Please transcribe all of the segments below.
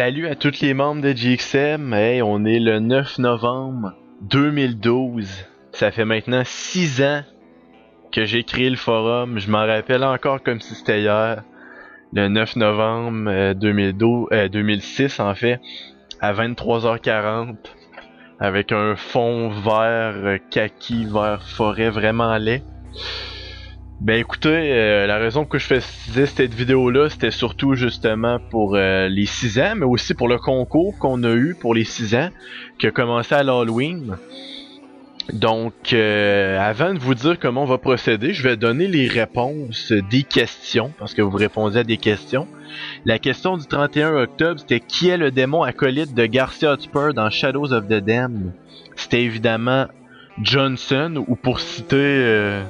Salut à tous les membres de GXM. Hey, on est le 9 novembre 2012. Ça fait maintenant 6 ans que j'ai créé le forum. Je m'en rappelle encore comme si c'était hier. Le 9 novembre 2006 en fait, à 23h40, avec un fond vert kaki, vert forêt vraiment laid. Ben écoutez, la raison que je faisais cette vidéo-là, c'était surtout justement pour les 6 ans, mais aussi pour le concours qu'on a eu pour les 6 ans, qui a commencé à l'Halloween. Donc, avant de vous dire comment on va procéder, je vais donner les réponses des questions, parce que vous répondez à des questions. La question du 31 octobre, c'était qui est le démon acolyte de Garcia Hotspur dans Shadows of the Damned? C'était évidemment Johnson, ou pour citer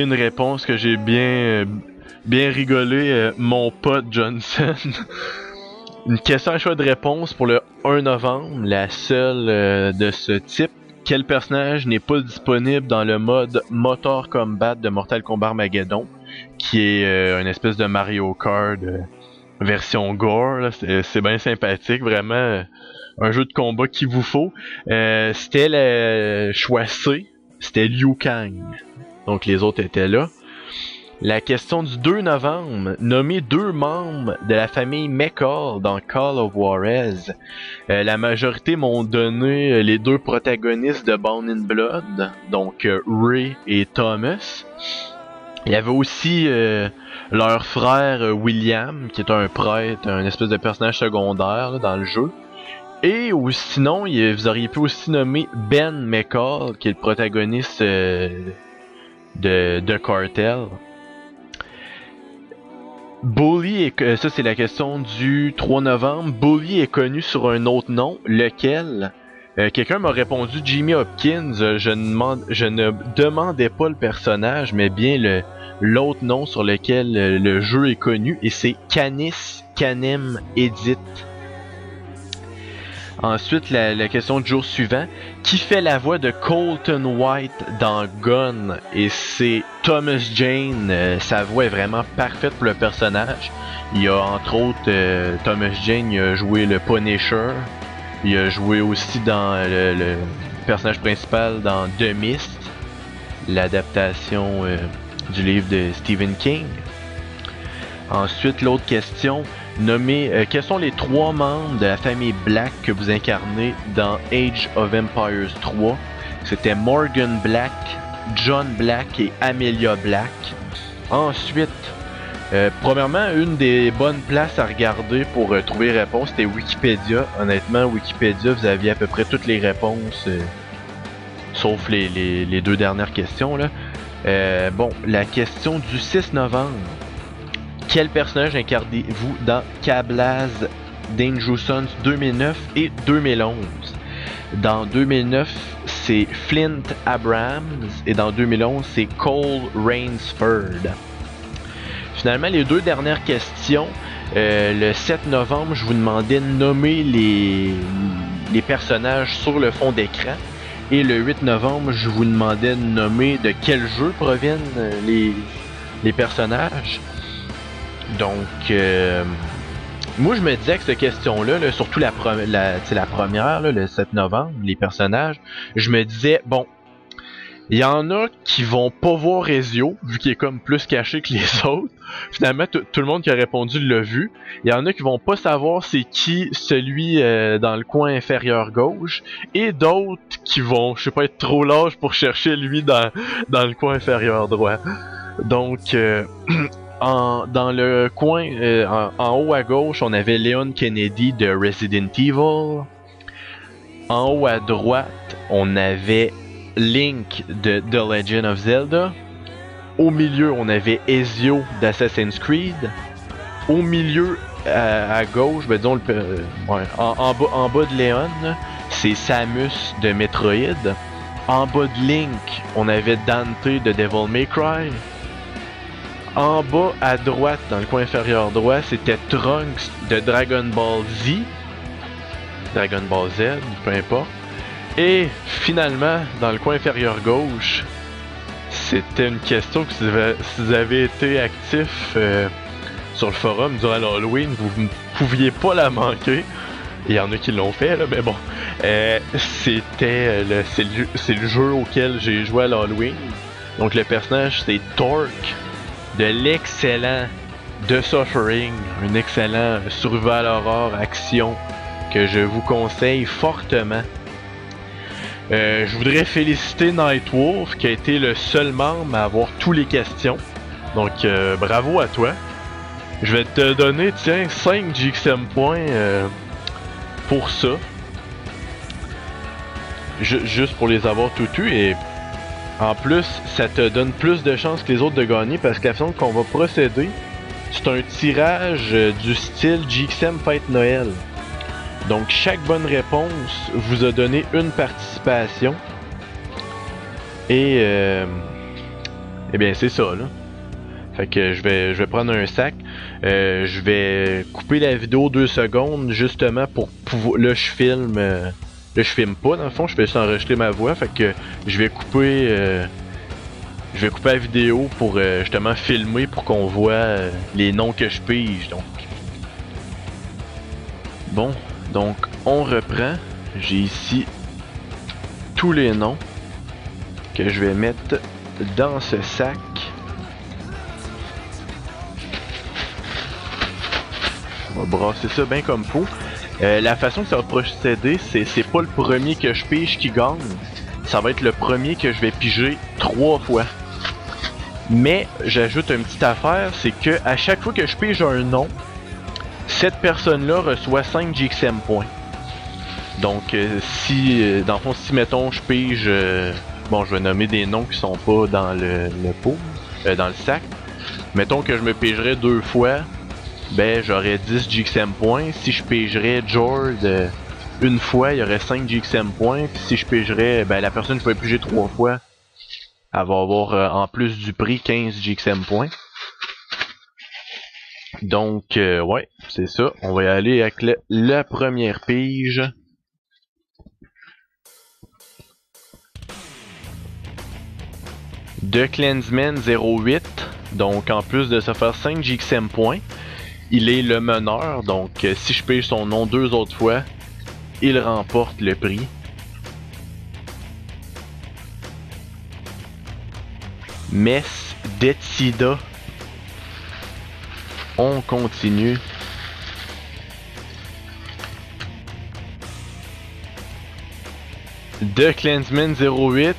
une réponse que j'ai bien rigolé, mon pote Johnson. Une question à choix de réponse pour le 1 novembre, la seule de ce type. Quel personnage n'est pas disponible dans le mode Motor Combat de Mortal Kombat Armageddon, qui est une espèce de Mario Kart version gore. C'est bien sympathique, vraiment un jeu de combat qu'il vous faut. C'était le choix C, c'était Liu Kang. Donc les autres étaient là. La question du 2 novembre, nommer 2 membres de la famille McCall dans Call of Juarez. La majorité m'ont donné les 2 protagonistes de Bound in Blood, donc Ray et Thomas. Il y avait aussi leur frère William, qui est un prêtre, un espèce de personnage secondaire là, dans le jeu. Et ou sinon, vous auriez pu aussi nommer Ben McCall, qui est le protagoniste de Cartel. Bully, ça c'est la question du 3 novembre. Bully est connu sur un autre nom, lequel? Quelqu'un m'a répondu Jimmy Hopkins. Je ne demandais pas le personnage, mais bien l'autre nom sur lequel le jeu est connu, et c'est Canis Canem Edit. Ensuite, la question du jour suivant. Qui fait la voix de Colton White dans Gun? Et c'est Thomas Jane. Sa voix est vraiment parfaite pour le personnage. Il y a entre autres Thomas Jane, il a joué le Punisher. Il a joué aussi dans le personnage principal dans The Mist, l'adaptation du livre de Stephen King. Ensuite, l'autre question. Nommez quels sont les 3 membres de la famille Black que vous incarnez dans Age of Empires 3. C'était Morgan Black, John Black et Amelia Black. Ensuite, premièrement, une des bonnes places à regarder pour trouver les réponses, c'était Wikipédia. Honnêtement, Wikipédia, vous aviez à peu près toutes les réponses, sauf les 2 dernières questions là. Bon, la question du 6 novembre. Quel personnage incarnez-vous dans Kablaz Dangerous Sons 2009 et 2011? Dans 2009, c'est Flint Abrams et dans 2011, c'est Cole Rainsford. Finalement, les 2 dernières questions, le 7 novembre, je vous demandais de nommer les personnages sur le fond d'écran. Et le 8 novembre, je vous demandais de nommer de quel jeu proviennent les personnages. Donc, moi je me disais que cette question-là, surtout la première, là, le 7 novembre, les personnages, je me disais, bon, il y en a qui vont pas voir Ezio, vu qu'il est comme plus caché que les autres. Finalement, tout le monde qui a répondu l'a vu. Il y en a qui vont pas savoir c'est qui celui dans le coin inférieur gauche. Et d'autres qui vont, je sais pas, être trop lâches pour chercher lui dans le coin inférieur droit. Donc... dans le coin, en haut à gauche, on avait Leon Kennedy de Resident Evil. En haut à droite, on avait Link de The Legend of Zelda. Au milieu, on avait Ezio d'Assassin's Creed. Au milieu, à gauche, ben disons, en bas de Leon, c'est Samus de Metroid. En bas de Link, on avait Dante de Devil May Cry. En bas à droite, dans le coin inférieur droit, c'était Trunks de Dragon Ball Z. Dragon Ball Z, peu importe. Et finalement, dans le coin inférieur gauche, c'était une question que si vous avez été actif sur le forum durant l'Halloween, vous ne pouviez pas la manquer. Il y en a qui l'ont fait, là, mais bon. C'est le jeu auquel j'ai joué à l'Halloween. Donc le personnage, c'est Torque, de l'excellent The Suffering, un excellent survival horror action que je vous conseille fortement. Je voudrais féliciter Nightwolf qui a été le seul membre à avoir tous les questions. Donc bravo à toi. Je vais te donner, tiens, 5 GXM points pour ça. Juste pour les avoir tout eu, et en plus ça te donne plus de chances que les autres de gagner, parce que la façon qu'on va procéder, c'est un tirage du style GXM Fête Noël. Donc chaque bonne réponse vous a donné une participation. Et eh bien c'est ça là. Fait que je vais prendre un sac. Je vais couper la vidéo 2 secondes justement pour pouvoir. Là je filme. Là je filme pas dans le fond, je fais juste enregistrer ma voix. Fait que je vais couper la vidéo pour justement filmer pour qu'on voit les noms que je pige. Donc. Bon, donc on reprend. J'ai ici tous les noms que je vais mettre dans ce sac. On va brasser ça bien comme faut. La façon que ça va procéder, c'est pas le premier que je pige qui gagne. Ça va être le premier que je vais piger 3 fois. Mais j'ajoute une petite affaire, c'est que à chaque fois que je pige un nom, cette personne-là reçoit 5 GXM points. Donc si, dans le fond, si mettons je pige, bon je vais nommer des noms qui sont pas dans le pot, dans le sac. Mettons que je me pigerais 2 fois, ben j'aurais 10 GXM points. Si je pigerais Jord une fois, il y aurait 5 GXM points. Puis si je pigerais, ben la personne qui va piger 3 fois, elle va avoir en plus du prix 15 GXM points. Donc ouais, c'est ça. On va y aller avec la première pige. De Clansman 08. Donc en plus de se faire 5 GXM points, il est le meneur, donc si je pige son nom 2 autres fois, il remporte le prix. Mess Detsida. On continue. De Clansman 08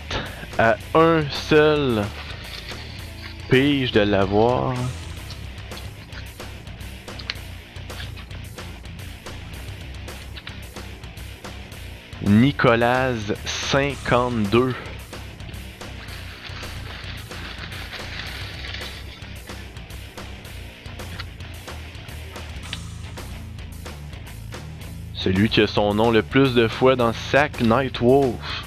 à un seul pige de l'avoir. Nicolas 52. Celui qui a son nom le plus de fois dans ce sac, Nightwolf.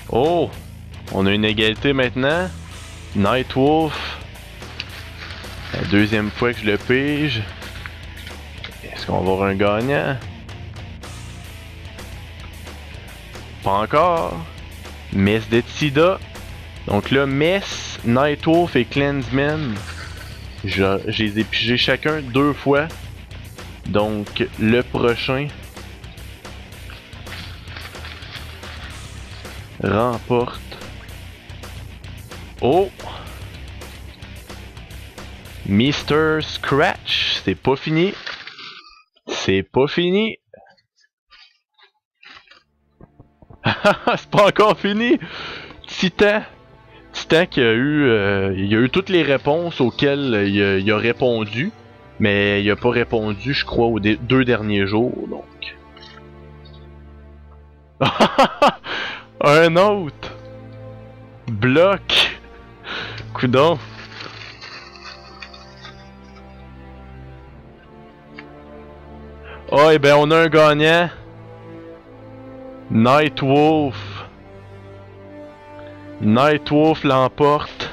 Oh! On a une égalité maintenant. Nightwolf. La deuxième fois que je le pige. Est-ce qu'on va avoir un gagnant? Pas encore. Mess Detsida. Donc là, Mess, Nightwolf et Clansman, je les ai pigés chacun 2 fois. Donc le prochain remporte. Oh! Mr. Scratch, c'est pas fini. C'est pas fini. C'est pas encore fini. Titan qui a eu, il a eu toutes les réponses auxquelles il a répondu, mais il a pas répondu, je crois, aux 2 derniers jours, donc. Un autre. Bloc. Coudon. Oh, et ben on a un gagnant. Nightwolf. Nightwolf l'emporte.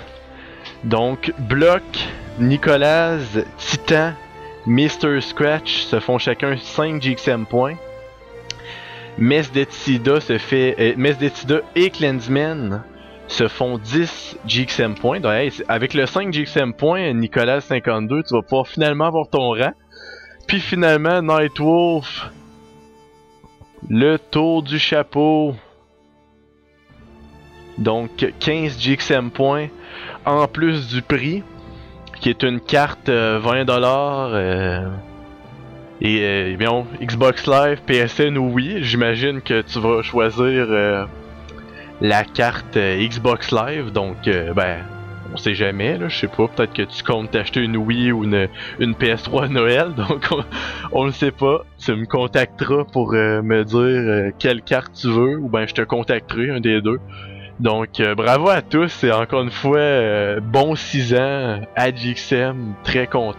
Donc, Bloc, Nicolas, Titan, Mr. Scratch se font chacun 5 GXM points. Mesdetida Mesdetida et Clansman se font 10 GXM points. Donc, hey, avec le 5 GXM points, Nicolas 52, tu vas pouvoir finalement avoir ton rang. Puis finalement, Nightwolf, le tour du chapeau. Donc 15 GXM points en plus du prix, qui est une carte $20. Et bien, Xbox Live, PSN ou Wii, j'imagine que tu vas choisir la carte Xbox Live, donc ben, on sait jamais, là, je sais pas, peut-être que tu comptes t'acheter une Wii ou une PS3 à Noël, donc on le sait pas. Tu me contacteras pour me dire quelle carte tu veux, ou ben je te contacterai, un des deux. Donc bravo à tous, et encore une fois, bon 6 ans à GXM, très content.